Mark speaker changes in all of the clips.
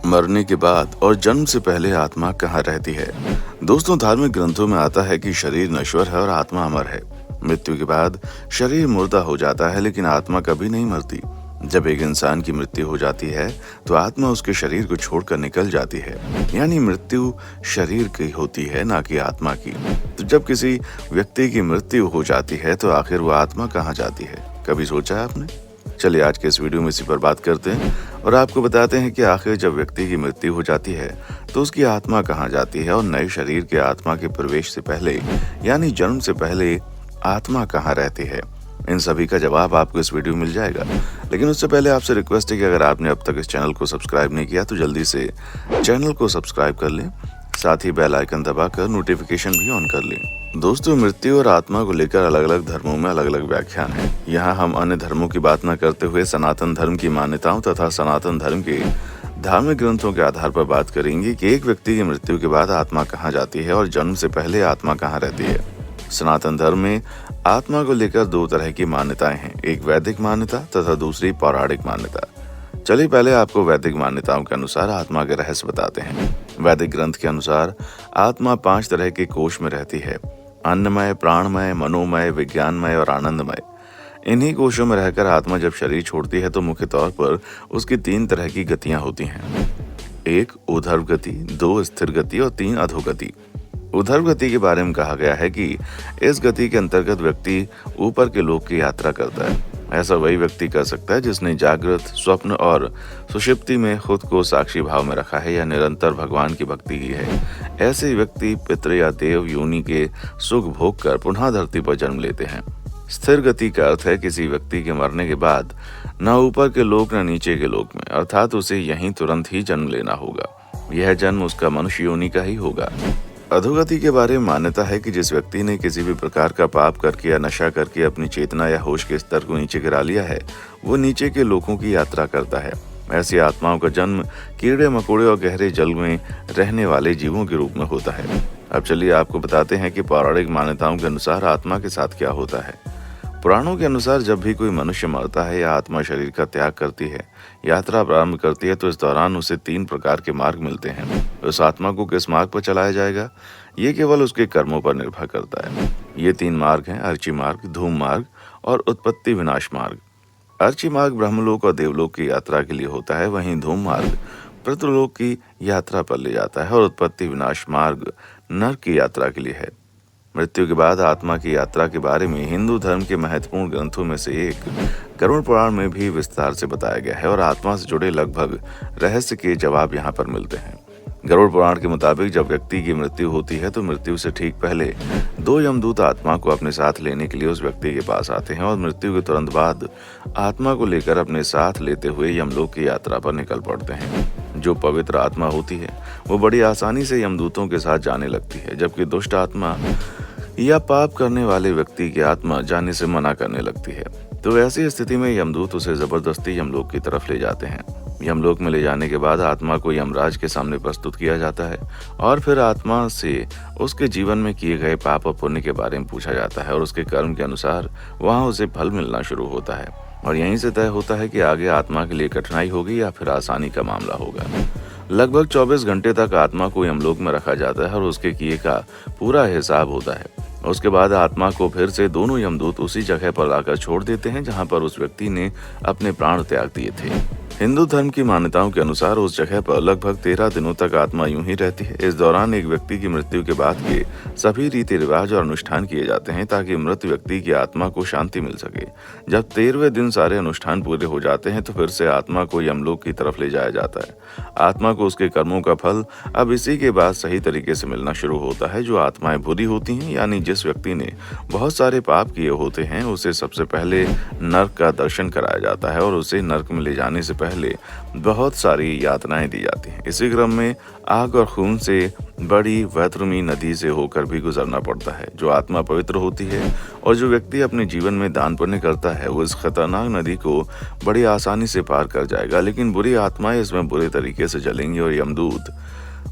Speaker 1: मरने के बाद और जन्म से पहले आत्मा कहाँ रहती है? दोस्तों, धार्मिक ग्रंथों में आता है कि शरीर नश्वर है और आत्मा अमर है। मृत्यु के बाद शरीर मुर्दा हो जाता है, लेकिन आत्मा कभी नहीं मरती। जब एक इंसान की मृत्यु हो जाती है तो आत्मा उसके शरीर को छोड़कर निकल जाती है। यानी मृत्यु शरीर की होती है, ना कि आत्मा की। तो जब किसी व्यक्ति की मृत्यु हो जाती है तो आखिर वो आत्मा कहाँ जाती है? कभी सोचा है आपने? चलिए आज के इस वीडियो में इसी पर बात करते हैं और आपको बताते हैं कि आखिर जब व्यक्ति की मृत्यु हो जाती है तो उसकी आत्मा कहाँ जाती है और नए शरीर के आत्मा के प्रवेश से पहले यानी जन्म से पहले आत्मा कहाँ रहती है। इन सभी का जवाब आपको इस वीडियो में मिल जाएगा। लेकिन उससे पहले आपसे रिक्वेस्ट है कि अगर आपने अब तक इस चैनल को सब्सक्राइब नहीं किया तो जल्दी से चैनल को सब्सक्राइब कर लें, साथ ही बेल आइकन दबाकर नोटिफिकेशन भी ऑन कर लें। दोस्तों, मृत्यु और आत्मा को लेकर अलग अलग धर्मों में अलग अलग व्याख्यान है। यहाँ हम अन्य धर्मों की बात न करते हुए सनातन धर्म की मान्यताओं तथा सनातन धर्म के धार्मिक ग्रंथों के आधार पर बात करेंगे कि एक व्यक्ति की मृत्यु के बाद आत्मा कहाँ जाती है और जन्म से पहले आत्मा कहाँ रहती है। सनातन धर्म में आत्मा को लेकर दो तरह की मान्यताएं हैं, एक वैदिक मान्यता तथा दूसरी पौराणिक मान्यता। चलिए पहले आपको वैदिक मान्यताओं के अनुसार आत्मा के रहस्य बताते हैं। वैदिक ग्रंथ के अनुसार आत्मा 5 तरह के कोश में रहती है: अन्नमय, प्राणमय, मनोमय, विज्ञानमय और आनंदमय। इन्हीं कोशों में रहकर आत्मा जब शरीर छोड़ती है तो मुख्य तौर पर उसकी 3 तरह की गतियां होती हैं: 1 ऊर्ध्व गति, 2 स्थिर गति और 3 अधोगति। ऊर्ध्व गति के बारे में कहा गया है कि इस गति के अंतर्गत व्यक्ति ऊपर के लोक की यात्रा करता है। ऐसा वही व्यक्ति कर सकता है जिसने जागृत, स्वप्न और सुषुप्ति में खुद को साक्षी भाव में रखा है या निरंतर भगवान की भक्ति की है। ऐसे व्यक्ति पितृ या देव योनि के सुख भोग कर पुनः धरती पर जन्म लेते हैं। स्थिर गति का अर्थ है किसी व्यक्ति के मरने के बाद न ऊपर के लोक न नीचे के लोक में, अर्थात उसे यहीं तुरंत ही जन्म लेना होगा। यह जन्म उसका मनुष्य योनि का ही होगा। अधोगति के बारे में मान्यता है कि जिस व्यक्ति ने किसी भी प्रकार का पाप करके या नशा करके अपनी चेतना या होश के स्तर को नीचे गिरा लिया है, वो नीचे के लोकों की यात्रा करता है। ऐसी आत्माओं का जन्म कीड़े मकोड़े और गहरे जल में रहने वाले जीवों के रूप में होता है। अब चलिए आपको बताते हैं कि पौराणिक मान्यताओं के अनुसार आत्मा के साथ क्या होता है। पुराणों के अनुसार जब भी कोई मनुष्य मरता है या आत्मा शरीर का त्याग करती है, यात्रा प्रारंभ करती है, तो इस दौरान उसे 3 प्रकार के मार्ग मिलते हैं। उस आत्मा को किस मार्ग पर चलाया जाएगा, ये केवल उसके कर्मों पर निर्भर करता है। ये 3 मार्ग हैं: अर्ची मार्ग, धूम मार्ग और उत्पत्ति विनाश मार्ग। अर्ची मार्ग ब्रह्मलोक और देवलोक की यात्रा के लिए होता है, वहीं धूम मार्ग पितृलोक की यात्रा पर ले जाता है और उत्पत्ति विनाश मार्ग नरक की यात्रा के लिए है। मृत्यु के बाद आत्मा की यात्रा के बारे में हिंदू धर्म के महत्वपूर्ण ग्रंथों में से एक गरुड़ पुराण में भी विस्तार से बताया गया है और आत्मा से जुड़े लगभग रहस्य के जवाब यहाँ पर मिलते हैं। गरुड़ पुराण के मुताबिक जब व्यक्ति की मृत्यु होती है तो मृत्यु से ठीक पहले 2 यमदूत आत्मा को अपने साथ लेने के लिए उस व्यक्ति के पास आते हैं और मृत्यु के तुरंत बाद आत्मा को लेकर अपने साथ लेते हुए यमलोक की यात्रा पर निकल पड़ते हैं। जो पवित्र आत्मा होती है वो बड़ी आसानी से यमदूतों के साथ जाने लगती है, जबकि दुष्ट आत्मा या पाप करने वाले व्यक्ति की आत्मा जाने से मना करने लगती है। तो ऐसी स्थिति में यमदूत उसे जबरदस्ती यमलोक की तरफ ले जाते हैं। यमलोक में ले जाने के बाद आत्मा को यमराज के सामने प्रस्तुत किया जाता है और फिर आत्मा से उसके जीवन में किए गए पाप और पुण्य के बारे में पूछा जाता है और उसके कर्म के अनुसार वहां उसे फल मिलना शुरू होता है और यहीं से तय होता है कि आगे आत्मा के लिए कठिनाई होगी या फिर आसानी का मामला होगा। लगभग 24 घंटे तक आत्मा को यमलोक में रखा जाता है और उसके किए का पूरा हिसाब होता है। उसके बाद आत्मा को फिर से दोनों यमदूत उसी जगह पर लाकर छोड़ देते हैं जहां पर उस व्यक्ति ने अपने प्राण त्याग दिए थे। हिंदू धर्म की मान्यताओं के अनुसार उस जगह पर लगभग 13 दिनों तक आत्मा यूं ही रहती है। इस दौरान एक व्यक्ति की मृत्यु के बाद के सभी रीति रिवाज और अनुष्ठान किए जाते हैं ताकि मृत व्यक्ति की आत्मा को शांति मिल सके। जब 13वें दिन सारे अनुष्ठान पूरे हो जाते हैं तो फिर से आत्मा को यमलोक की तरफ ले जाया जाता है। आत्मा को उसके कर्मों का फल अब इसी के बाद सही तरीके से मिलना शुरू होता है। जो आत्माएं बुरी होती हैं, यानी जिस व्यक्ति ने बहुत सारे पाप किए होते हैं, उसे सबसे पहले नरक का दर्शन कराया जाता है और उसे नरक में ले जाने से पहले बहुत सारी यातनाएं दी जाती हैं। इसी क्रम में आग और खून से बड़ी वैतरणी नदी से होकर भी गुजरना पड़ता है। जो आत्मा पवित्र होती है और जो व्यक्ति अपने जीवन में दान पुण्य करता है वो इस खतरनाक नदी को बड़ी आसानी से पार कर जाएगा, लेकिन बुरी आत्माएं इसमें बुरे तरीके से जलेंगी और यमदूत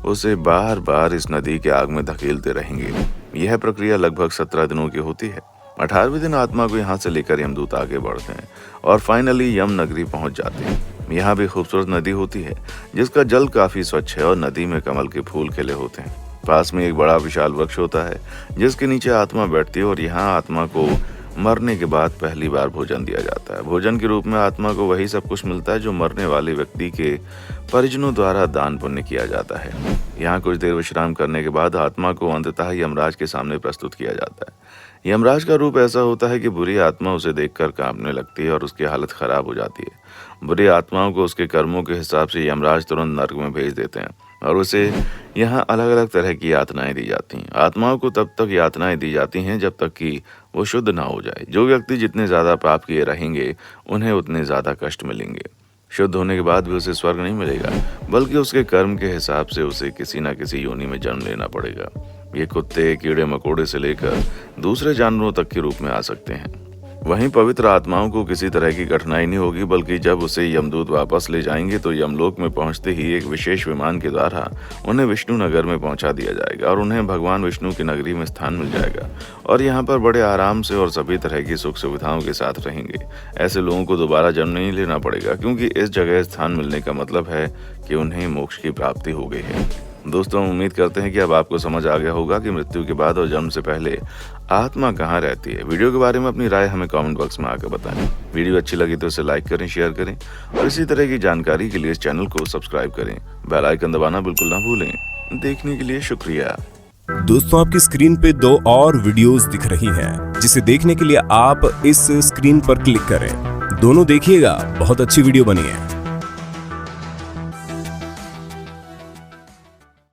Speaker 1: उसे बार बार इस नदी के आग में धकेलते रहेंगे। यह प्रक्रिया लगभग 17 दिनों की होती है। 18वें दिन आत्मा को यहाँ से लेकर यमदूत आगे बढ़ते हैं और फाइनली यम नगरी पहुंच जाते हैं। यहाँ भी खूबसूरत नदी होती है जिसका जल काफी स्वच्छ है और नदी में कमल के फूल खिले होते हैं। पास में एक बड़ा विशाल वृक्ष होता है जिसके नीचे आत्मा बैठती है और यहाँ आत्मा को मरने के बाद पहली बार भोजन दिया जाता है। भोजन के रूप में आत्मा को वही सब कुछ मिलता है जो मरने वाले व्यक्ति के परिजनों द्वारा दान पुण्य किया जाता है। यहाँ कुछ देर विश्राम करने के बाद आत्मा को अंततः यमराज के सामने प्रस्तुत किया जाता है। यमराज का रूप ऐसा होता है कि बुरी आत्मा उसे देखकर कांपने लगती है और उसकी हालत खराब हो जाती है। बुरी आत्माओं को उसके कर्मों के हिसाब से यमराज तुरंत नर्क में भेज देते हैं और उसे यहाँ अलग अलग तरह की यातनाएं दी जाती हैं। आत्माओं को तब तक यातनाएं दी जाती हैं जब तक कि वो शुद्ध ना हो जाए। जो व्यक्ति जितने ज्यादा पाप किए रहेंगे उन्हें उतने ज्यादा कष्ट मिलेंगे। शुद्ध होने के बाद भी उसे स्वर्ग नहीं मिलेगा, बल्कि उसके कर्म के हिसाब से उसे किसी न किसी योनि में जन्म लेना पड़ेगा। ये कुत्ते, कीड़े मकोड़े से लेकर दूसरे जानवरों तक के रूप में आ सकते हैं। वहीं पवित्र आत्माओं को किसी तरह की कठिनाई नहीं होगी, बल्कि जब उसे यमदूत वापस ले जाएंगे तो यमलोक में पहुंचते ही एक विशेष विमान के द्वारा उन्हें विष्णु नगर में पहुंचा दिया जाएगा और उन्हें भगवान विष्णु की नगरी में स्थान मिल जाएगा और यहाँ पर बड़े आराम से और सभी तरह की सुख सुविधाओं के साथ रहेंगे। ऐसे लोगों को दोबारा जन्म नहीं लेना पड़ेगा, क्योंकि इस जगह स्थान मिलने का मतलब है कि उन्हें मोक्ष की प्राप्ति हो गई है। दोस्तों, उम्मीद करते हैं कि अब आपको समझ आ गया होगा कि मृत्यु के बाद और जन्म से पहले आत्मा कहाँ रहती है। वीडियो के बारे में अपनी राय हमें कमेंट बॉक्स में आकर बताएं। वीडियो अच्छी लगी तो इसे लाइक करें, शेयर करें और इसी तरह की जानकारी के लिए इस चैनल को सब्सक्राइब करें। बेल आइकन दबाना बिल्कुल ना भूलें। देखने के लिए शुक्रिया।
Speaker 2: दोस्तों, आपकी स्क्रीन पे 2 और वीडियोस दिख रही हैं, जिसे देखने के लिए आप इस स्क्रीन पर क्लिक करें। दोनों देखिएगा, बहुत अच्छी वीडियो बनी है।